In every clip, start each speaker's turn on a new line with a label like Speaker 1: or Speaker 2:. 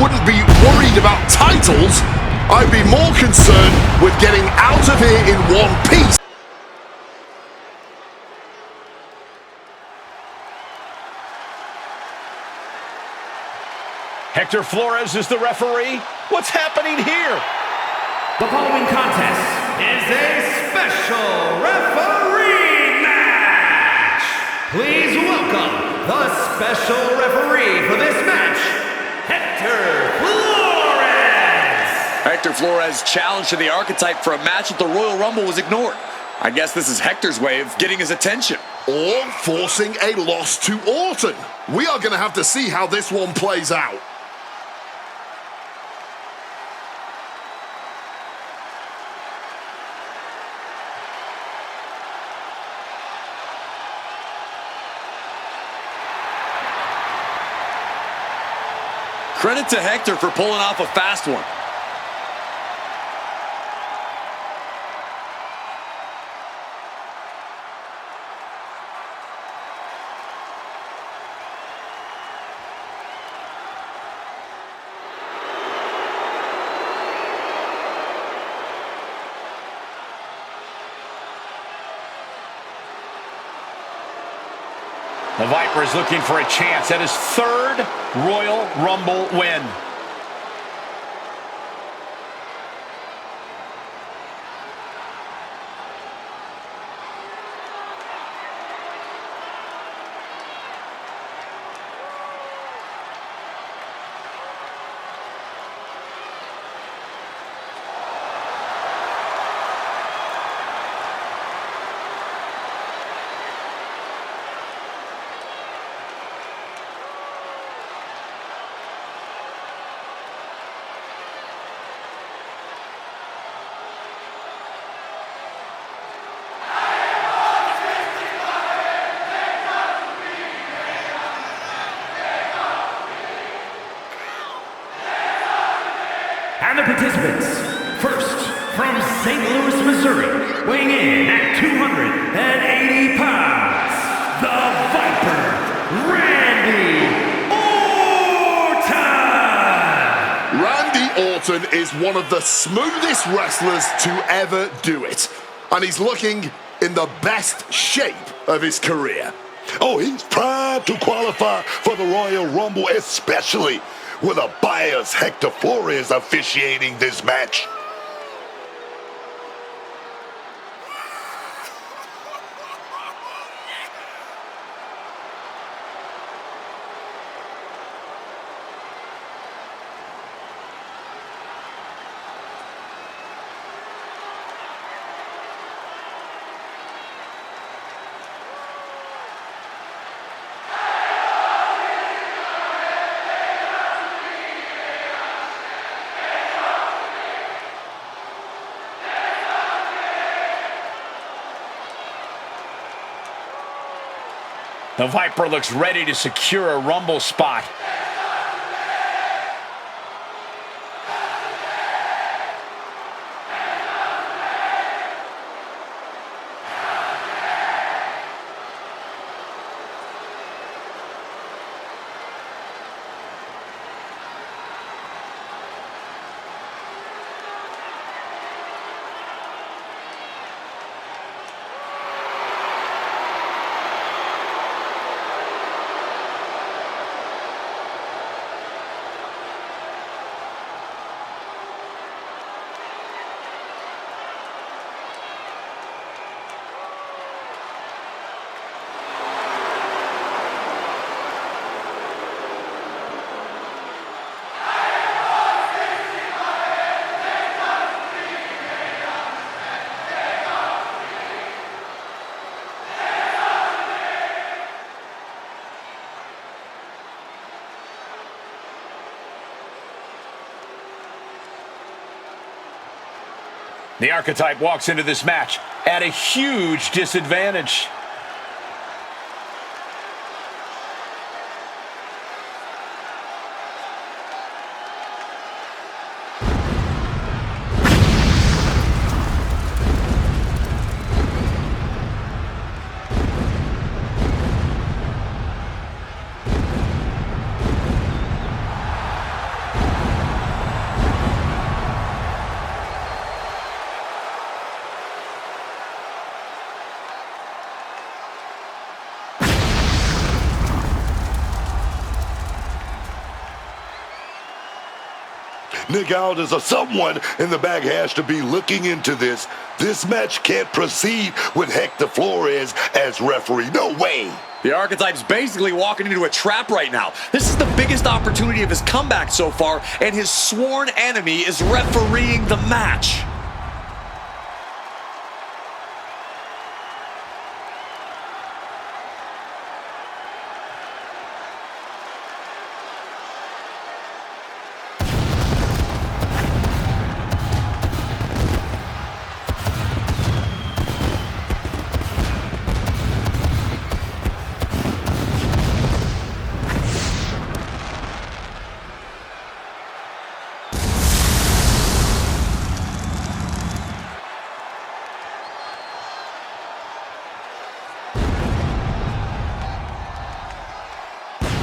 Speaker 1: wouldn't be worried about titles. I'd be more concerned with getting out of here in one piece.
Speaker 2: Hector Flores is the referee. What's happening here?
Speaker 3: The following contest is a special referee match. Please welcome the special referee for this match, Hector Flores.
Speaker 4: Hector Flores' challenge to the Archetype for a match at the Royal Rumble was ignored. I guess this is Hector's way of getting his attention.
Speaker 1: Or forcing a loss to Orton. We are going to have to see how this one plays out.
Speaker 4: Credit to Hector for pulling off a fast one.
Speaker 2: The Viper is looking for a chance at his third Royal Rumble win.
Speaker 3: And the participants, first from St. Louis, Missouri, weighing in at 280 pounds, the Viper, Randy
Speaker 1: Randy
Speaker 3: Orton!
Speaker 1: Orton is one of the smoothest wrestlers to ever do it. And he's looking in the best shape of his career.
Speaker 5: Oh, he's proud to qualify for the Royal Rumble, especially with a biased Hector Flores officiating this match.
Speaker 2: The Viper looks ready to secure a Rumble spot. The Archetype walks into this match at a huge disadvantage.
Speaker 5: Nick Aldis or someone in the back has to be looking into this. This match can't proceed with Hector Flores as referee. No way.
Speaker 4: The Archetype's basically walking into a trap right now. This is the biggest opportunity of his comeback so far, and his sworn enemy is refereeing the match.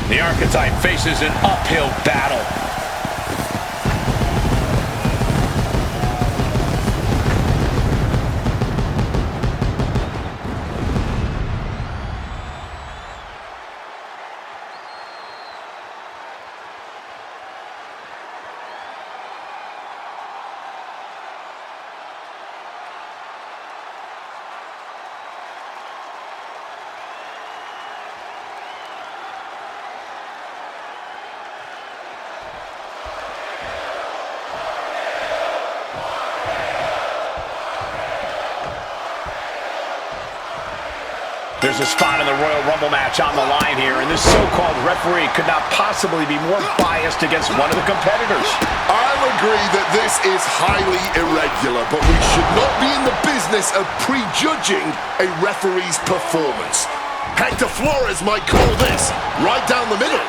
Speaker 2: The Archetype faces an uphill battle. There's a spot in the Royal Rumble match on the line here, and this so-called referee could not possibly be more biased against one of the competitors.
Speaker 1: I'll agree that this is highly irregular, but we should not be in the business of prejudging a referee's performance. Hector Flores might call this right down the middle.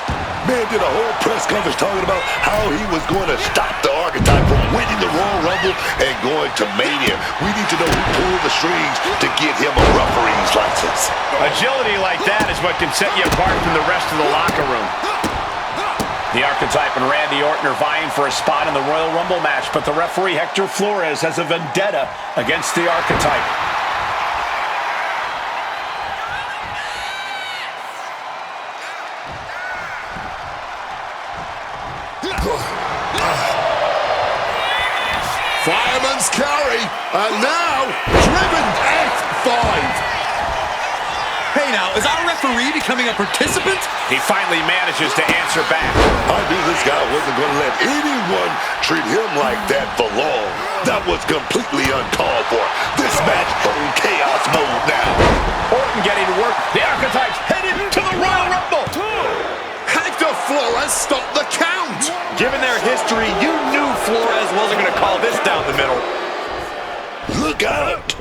Speaker 5: Man did a whole press conference talking about how he was going to stop the Archetype from winning the Royal Rumble and going to Mania. We need to know who pulled the strings to get him a referee's license.
Speaker 2: Agility like that is what can set you apart from the rest of the locker room. The Archetype and Randy Orton are vying for a spot in the Royal Rumble match, but the referee Hector Flores has a vendetta against the Archetype.
Speaker 1: Fireman's carry, and now driven F5.
Speaker 4: Hey now, is our referee becoming a participant?
Speaker 2: He finally manages to answer back.
Speaker 5: I knew this guy wasn't going to let anyone treat him like that for long. That was completely uncalled for. This match in chaos mode now.
Speaker 2: Orton getting to work. The Archetype's headed to the Royal Rumble.
Speaker 1: Hector Flores stopped the count.
Speaker 4: Given their history, you knew Flores wasn't going to call this down the middle.
Speaker 5: Look out!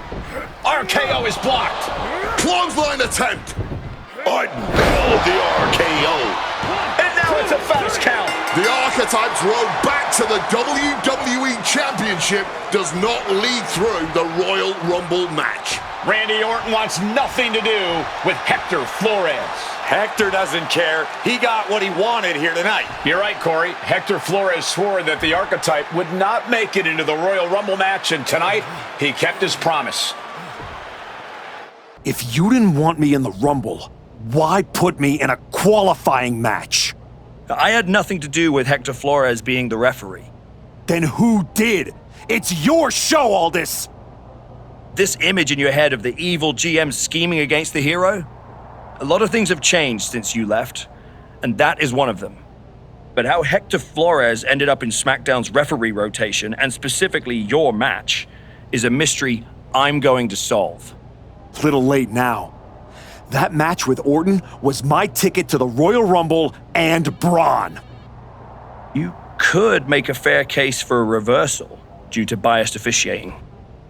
Speaker 2: RKO is blocked.
Speaker 1: Clothesline attempt.
Speaker 5: Orton nailed the RKO.
Speaker 2: And now it's a fast count.
Speaker 1: The Archetype's road back to the WWE Championship does not lead through the Royal Rumble match.
Speaker 2: Randy Orton wants nothing to do with Hector Flores.
Speaker 4: Hector doesn't care. He got what he wanted here tonight.
Speaker 2: You're right, Corey. Hector Flores swore that the Archetype would not make it into the Royal Rumble match, and tonight he kept his promise.
Speaker 6: If you didn't want me in the Rumble, why put me in a qualifying match?
Speaker 7: I had nothing to do with Hector Flores being the referee.
Speaker 6: Then who did? It's your show, Aldis!
Speaker 7: This image in your head of the evil GM scheming against the hero? A lot of things have changed since you left, and that is one of them. But how Hector Flores ended up in SmackDown's referee rotation, and specifically your match, is a mystery I'm going to solve.
Speaker 6: Little late now. That match with Orton was my ticket to the Royal Rumble and Braun.
Speaker 7: You could make a fair case for a reversal due to biased officiating.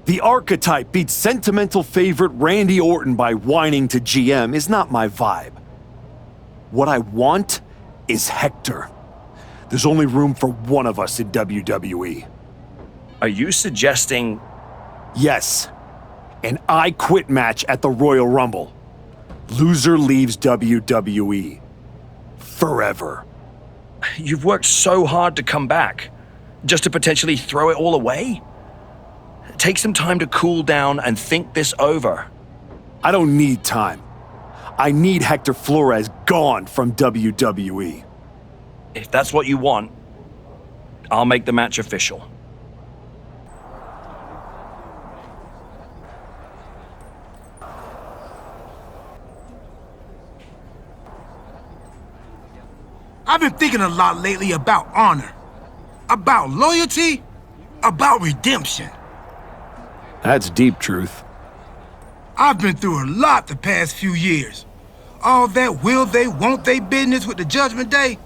Speaker 6: The Archetype beat sentimental favorite Randy Orton by whining to GM is not my vibe. What I want is Hector. There's only room for one of us in WWE.
Speaker 7: Are you suggesting...
Speaker 6: Yes. An I Quit match at the Royal Rumble. Loser leaves WWE. Forever.
Speaker 7: You've worked so hard to come back, just to potentially throw it all away? Take some time to cool down and think this over.
Speaker 6: I don't need time. I need Hector Flores gone from WWE.
Speaker 7: If that's what you want, I'll make the match official.
Speaker 8: I've been thinking a lot lately about honor, about loyalty, about redemption.
Speaker 6: That's deep, Truth.
Speaker 8: I've been through a lot the past few years. All that will they, won't they business with the Judgment Day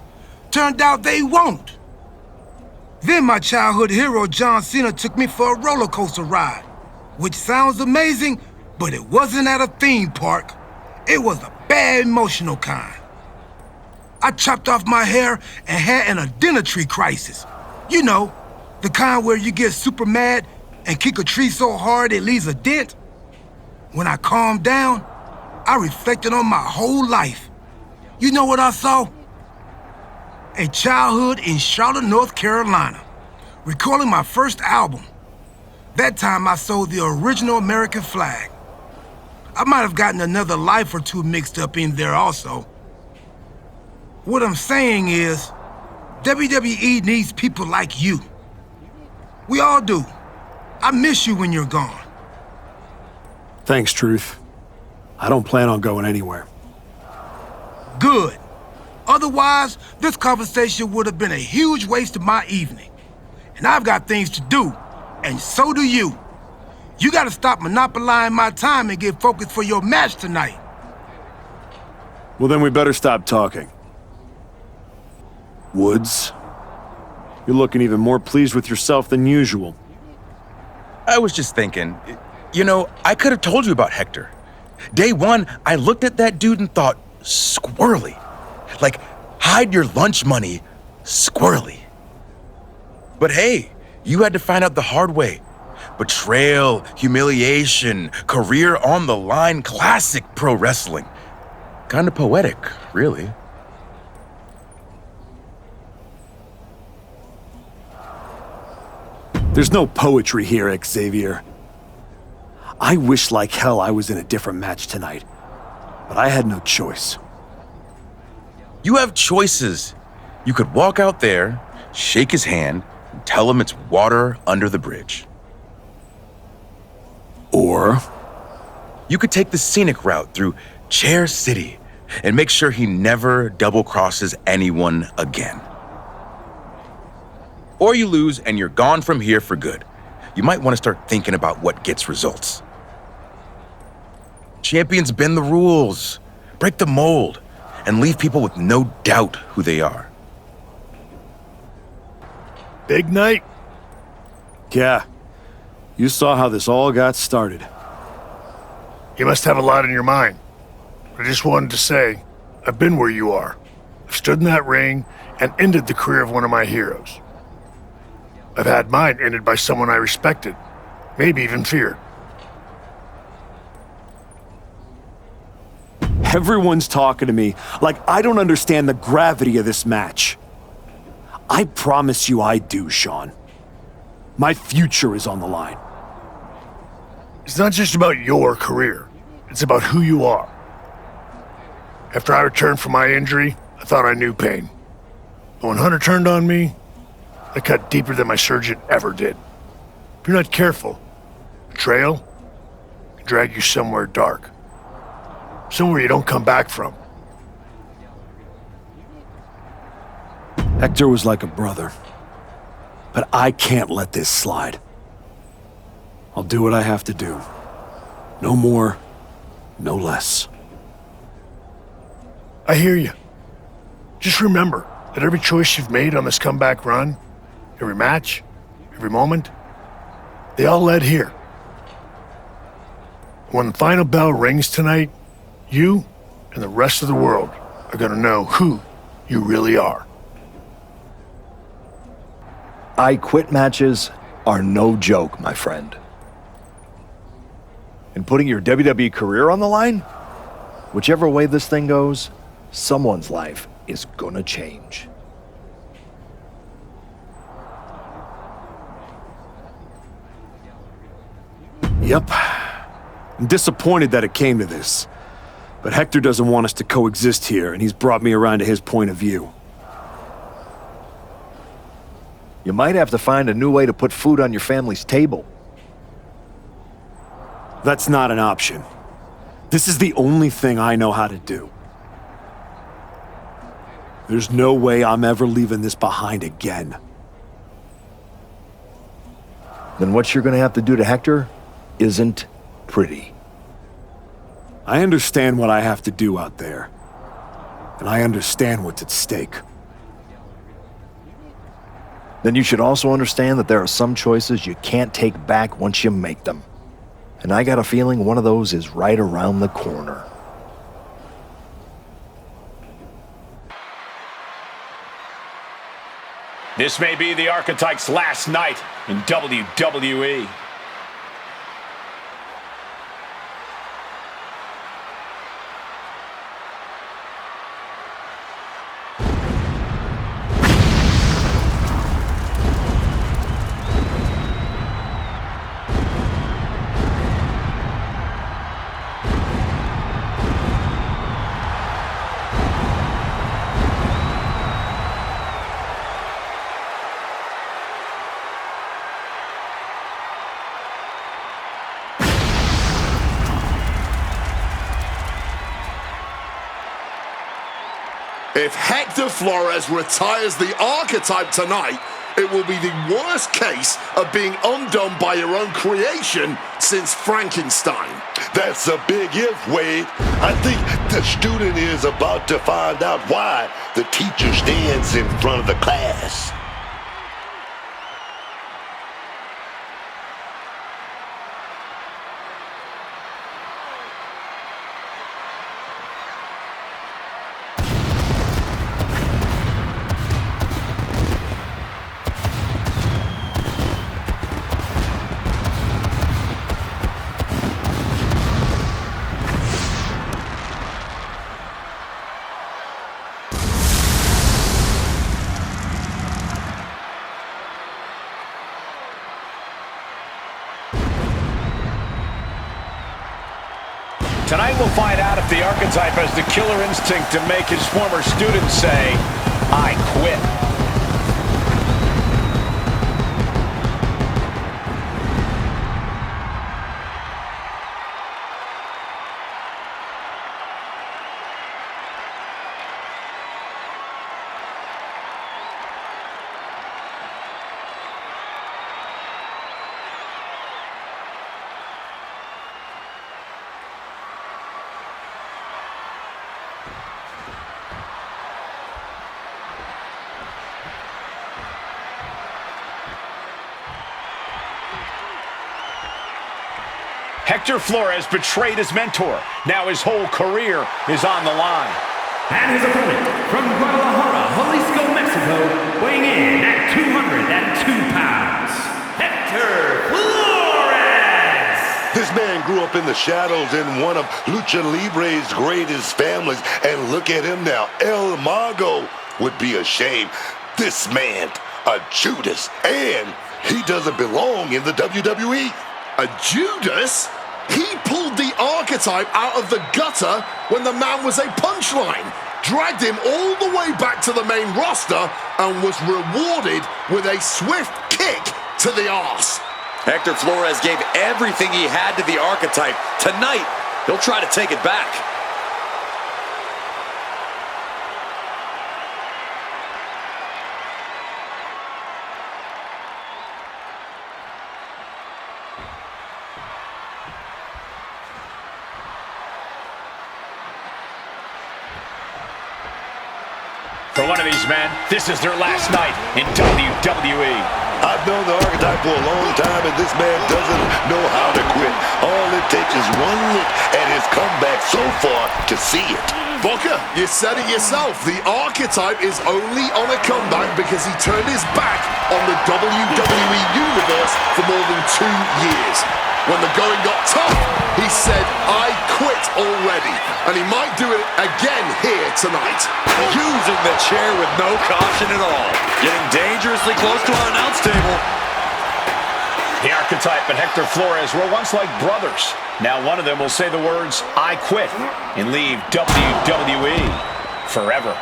Speaker 8: turned out they won't. Then my childhood hero John Cena took me for a roller coaster ride, which sounds amazing, but it wasn't at a theme park. It was a bad emotional kind. I chopped off my hair and had an identity crisis. You know, the kind where you get super mad and kick a tree so hard it leaves a dent. When I calmed down, I reflected on my whole life. You know what I saw? A childhood in Charlotte, North Carolina, recording my first album. That time I sold the original American flag. I might have gotten another life or two mixed up in there also. What I'm saying is, WWE needs people like you. We all do. I miss you when you're gone.
Speaker 6: Thanks, Truth. I don't plan on going anywhere.
Speaker 8: Good. Otherwise, this conversation would have been a huge waste of my evening. And I've got things to do, and so do you. You gotta stop monopolizing my time and get focused for your match tonight.
Speaker 6: Well, then we better stop talking. Woods, you're looking even more pleased with yourself than usual.
Speaker 9: I was just thinking, you know, I could have told you about Hector. Day one, I looked at that dude and thought, squirrely. Like, hide your lunch money, squirrely. But hey, you had to find out the hard way. Betrayal, humiliation, career on the line, classic pro wrestling. Kind of poetic, really.
Speaker 6: There's no poetry here, Xavier. I wish like hell I was in a different match tonight, but I had no choice.
Speaker 9: You have choices. You could walk out there, shake his hand, and tell him it's water under the bridge.
Speaker 6: Or
Speaker 9: you could take the scenic route through Chair City and make sure he never double-crosses anyone again. Or you lose and you're gone from here for good. You might want to start thinking about what gets results. Champions bend the rules, break the mold, and leave people with no doubt who they are.
Speaker 5: Big night.
Speaker 6: yeah, you saw how this all got started.
Speaker 5: You must have a lot in your mind. I just wanted to say, I've been where you are. I've stood in that ring and ended the career of one of my heroes. I've had mine ended by someone I respected, maybe even feared.
Speaker 6: Everyone's talking to me like I don't understand the gravity of this match. I promise you I do, Sean. My future is on the line.
Speaker 5: It's not just about your career. It's about who you are. After I returned from my injury, I thought I knew pain. But when Hunter turned on me, I cut deeper than my surgeon ever did. If you're not careful, betrayal can drag you somewhere dark. Somewhere you don't come back from.
Speaker 6: Hector was like a brother. But I can't let this slide. I'll do what I have to do. No more, no less.
Speaker 5: I hear you. Just remember that every choice you've made on this comeback run, every match, every moment, they all led here. When the final bell rings tonight, you and the rest of the world are gonna know who you really are.
Speaker 10: I quit matches are no joke, my friend. And putting your WWE career on the line? Whichever way this thing goes, someone's life is gonna change.
Speaker 6: Yep. I'm disappointed that it came to this. But Hector doesn't want us to coexist here, and he's brought me around to his point of view.
Speaker 10: You might have to find a new way to put food on your family's table.
Speaker 6: That's not an option. This is the only thing I know how to do. There's no way I'm ever leaving this behind again.
Speaker 10: Then what you're gonna have to do to Hector isn't pretty.
Speaker 6: I understand what I have to do out there. And I understand what's at stake.
Speaker 10: Then you should also understand that there are some choices you can't take back once you make them. And I got a feeling one of those is right around the corner.
Speaker 2: This may be the Archetype's last night in WWE.
Speaker 1: If Hector Flores retires the Archetype tonight, it will be the worst case of being undone by your own creation since Frankenstein.
Speaker 5: That's a big if, Wade. I think the student is about to find out why the teacher stands in front of the class.
Speaker 2: Tonight we'll find out if the Archetype has the killer instinct to make his former students say, "I quit." Hector Flores betrayed his mentor. Now his whole career is on the line.
Speaker 3: And his opponent from Guadalajara, Jalisco, Mexico, weighing in at 202 pounds, Hector Flores!
Speaker 5: This man grew up in the shadows in one of Lucha Libre's greatest families, and look at him now. El Mago would be ashamed. This man, a Judas, and he doesn't belong in the WWE.
Speaker 1: A Judas? He pulled the Archetype out of the gutter when the man was a punchline, dragged him all the way back to the main roster, and was rewarded with a swift kick to the arse.
Speaker 4: Hector Flores gave everything he had to the Archetype. Tonight, he'll try to take it back.
Speaker 2: For one of these men, this is their last night in WWE.
Speaker 5: I've known the Archetype for a long time, and this man doesn't know how to quit. All it takes is one look at his comeback so far to see it.
Speaker 1: Booker, you said it yourself. The Archetype is only on a comeback because he turned his back on the WWE Universe for more than 2 years. When the going got tough, he said, "I quit already." And he might do it again here tonight.
Speaker 4: Using the chair with no caution at all. Getting dangerously close to our announce table.
Speaker 2: The Archetype and Hector Flores were once like brothers. Now one of them will say the words, "I quit," and leave WWE forever.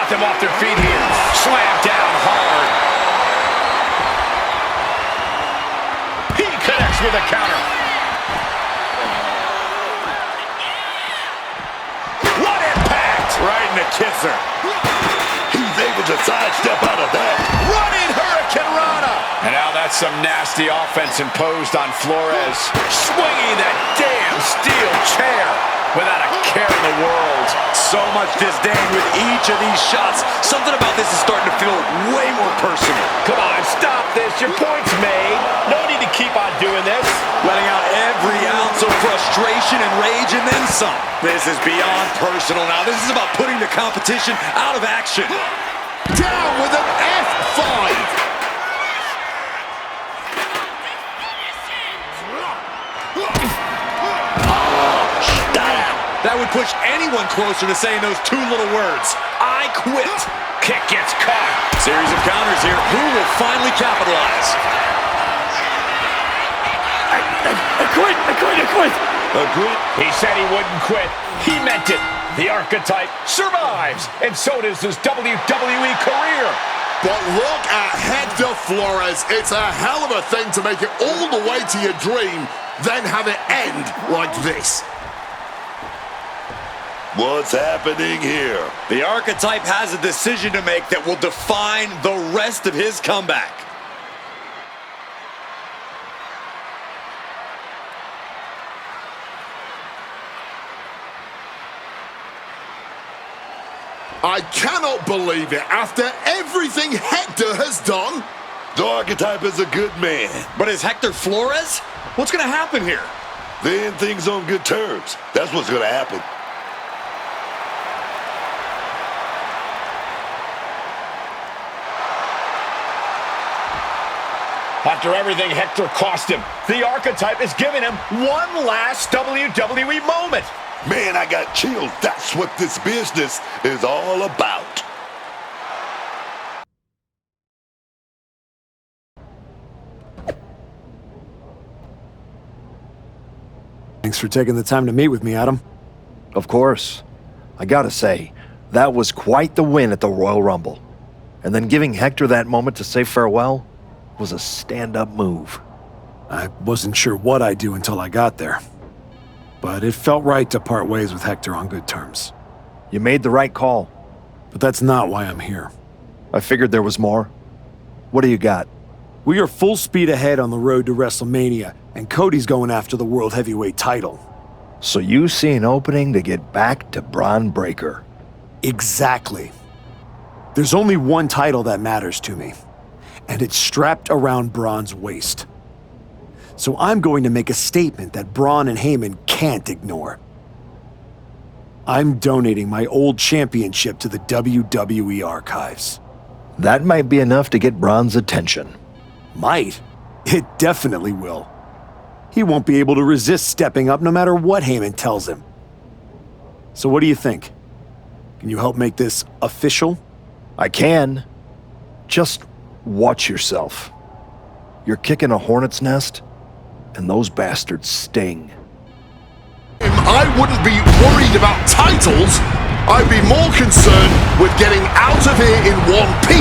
Speaker 2: knocked them off their feet here. Slammed down hard. He connects with a counter. What impact!
Speaker 5: Right in the kisser. He's able to sidestep out of that.
Speaker 2: Running Hurricane Rana. And now that's some nasty offense imposed on Flores. Swinging that damn steel chair without a care in the world.
Speaker 4: So much disdain with each of these shots. Something about this is starting to feel way more personal.
Speaker 2: Come on, stop this. Your point's made. No need to keep on doing this.
Speaker 4: Letting out every ounce of frustration and rage and then some. This is beyond personal now. This is about putting the competition out of action.
Speaker 1: Down with an F5.
Speaker 4: That would push anyone closer to saying those two little words. I quit.
Speaker 2: Kick gets caught.
Speaker 4: Series of counters here. Who will finally capitalize?
Speaker 7: I quit.
Speaker 2: He said he wouldn't quit. He meant it. The archetype survives, and so does his WWE career.
Speaker 1: But look at Hector Flores. It's a hell of a thing to make it all the way to your dream, then have it end like this.
Speaker 5: What's happening here?
Speaker 4: The archetype has a decision to make that will define the rest of his comeback.
Speaker 1: I cannot believe it. After everything Hector has done.
Speaker 5: The archetype is a good man.
Speaker 4: But is Hector Flores? What's going to happen here?
Speaker 5: They end things on good terms. That's what's going to happen.
Speaker 2: After everything Hector cost him, the archetype is giving him one last WWE moment.
Speaker 5: Man, I got chills. That's what this business is all about.
Speaker 6: Thanks for taking the time to meet with me, Adam.
Speaker 10: Of course. I gotta say, that was quite the win at the Royal Rumble. And then giving Hector that moment to say farewell was a stand-up move.
Speaker 6: I wasn't sure what I'd do until I got there. But it felt right to part ways with Hector on good terms.
Speaker 10: You made the right call.
Speaker 6: But that's not why I'm here.
Speaker 10: I figured there was more. What do you got?
Speaker 6: We are full speed ahead on the road to WrestleMania, and Cody's going after the World Heavyweight title.
Speaker 10: So you see an opening to get back to Braun Breaker.
Speaker 6: Exactly. There's only one title that matters to me, and it's strapped around Braun's waist. So I'm going to make a statement that Braun and Heyman can't ignore. I'm donating my old championship to the WWE archives.
Speaker 10: That might be enough to get Braun's attention.
Speaker 6: Might. It definitely will. He won't be able to resist stepping up no matter what Heyman tells him. So what do you think? Can you help make this official?
Speaker 10: I can. Just watch yourself. You're kicking a hornet's nest, and those bastards sting.
Speaker 1: I wouldn't be worried about titles. I'd be more concerned with getting out of here in one piece.